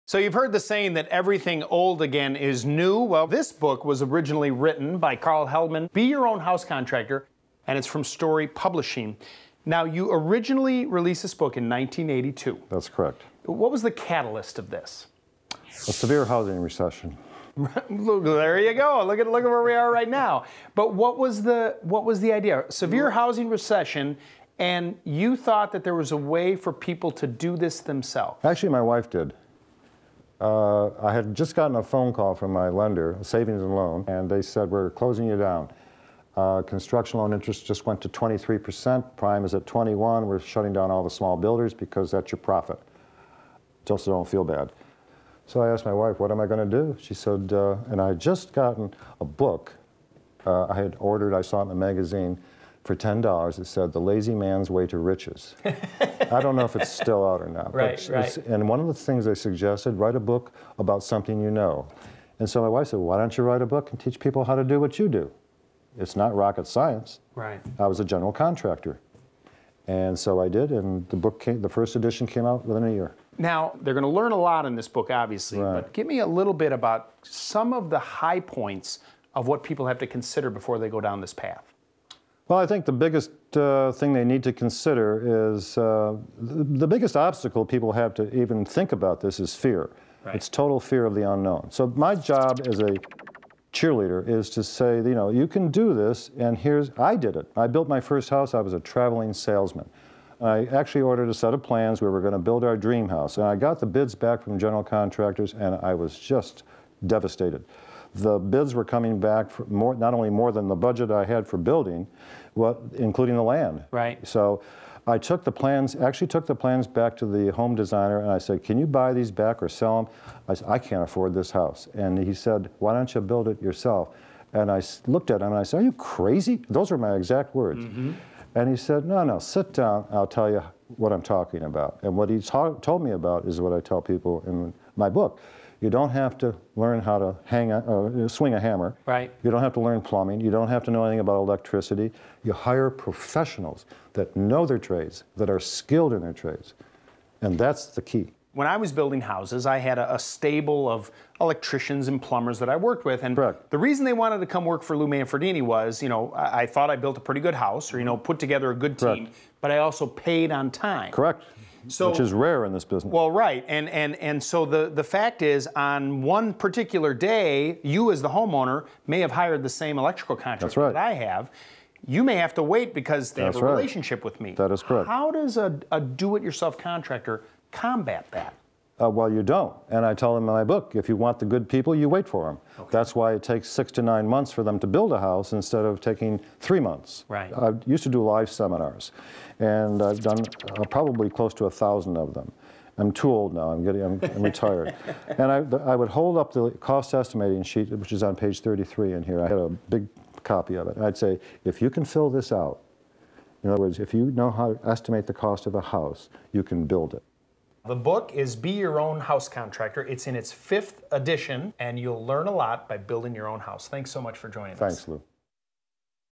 So you've heard the saying that everything old again is new. Well, this book was originally written by Carl Heldman, Be Your Own House Contractor, and it's from Story Publishing. Now, you originally released this book in 1982. That's correct. What was the catalyst of this? A severe housing recession. There you go. Look at where we are right now. But what was the idea? Severe housing recession, and you thought that there was a way for people to do this themselves. Actually, my wife did. I had just gotten a phone call from my lender, a savings and loan, and they said, we're closing you down. Construction loan interest just went to 23%. Prime is at 21. We're shutting down all the small builders because that's your profit. Just don't feel bad. So I asked my wife, what am I going to do? She said, and I had just gotten a book I had ordered, I saw it in a magazine, for $10. It said, The Lazy Man's Way to Riches. I don't know if it's still out or not. Right. And one of the things they suggested, write a book about something you know. And so my wife said, why don't you write a book and teach people how to do what you do? It's not rocket science. Right. I was a general contractor. And so I did, and the first edition came out within a year. Now, they're going to learn a lot in this book, obviously, right. But give me a little bit about some of the high points of what people have to consider before they go down this path. Well, I think the biggest thing they need to consider is the biggest obstacle people have to even think about this is fear. Right. It's total fear of the unknown. So my job as a cheerleader is to say, you know, you can do this, and I did it. I built my first house. I was a traveling salesman. I actually ordered a set of plans. We were going to build our dream house, and I got the bids back from general contractors, and I was just devastated. The bids were coming back for not only more than the budget I had for building, including the land. Right. So I took the plans back to the home designer, and I said, can you buy these back or sell them? I said, I can't afford this house. And he said, why don't you build it yourself? And I looked at him and I said, are you crazy? Those were my exact words. Mm-hmm. And he said, no, sit down, I'll tell you what I'm talking about. And what he told me about is what I tell people in my book. You don't have to learn how to swing a hammer. Right. You don't have to learn plumbing. You don't have to know anything about electricity. You hire professionals that know their trades, that are skilled in their trades. And that's the key. When I was building houses, I had a stable of electricians and plumbers that I worked with. And correct. The reason they wanted to come work for Lou Manfredini was, you know, I thought I built a pretty good house, or, you know, put together a good team, correct. But I also paid on time. Correct. So, which is rare in this business. Well, right. And so the fact is, on one particular day, you as the homeowner may have hired the same electrical contractor right. that I have. You may have to wait because they That's have a right. relationship with me. That is correct. How does a do-it-yourself contractor combat that? Well, you don't. And I tell them in my book, if you want the good people, you wait for them. Okay. That's why it takes 6 to 9 months for them to build a house instead of taking 3 months. Right. I used to do live seminars, and I've done probably close to 1,000 of them. I'm too old now. I'm retired. And I would hold up the cost estimating sheet, which is on page 33 in here. I had a big copy of it. And I'd say, if you can fill this out, in other words, if you know how to estimate the cost of a house, you can build it. The book is Be Your Own House Contractor. It's in its 5th edition, and you'll learn a lot by building your own house. Thanks so much for joining us. Thanks, Lou.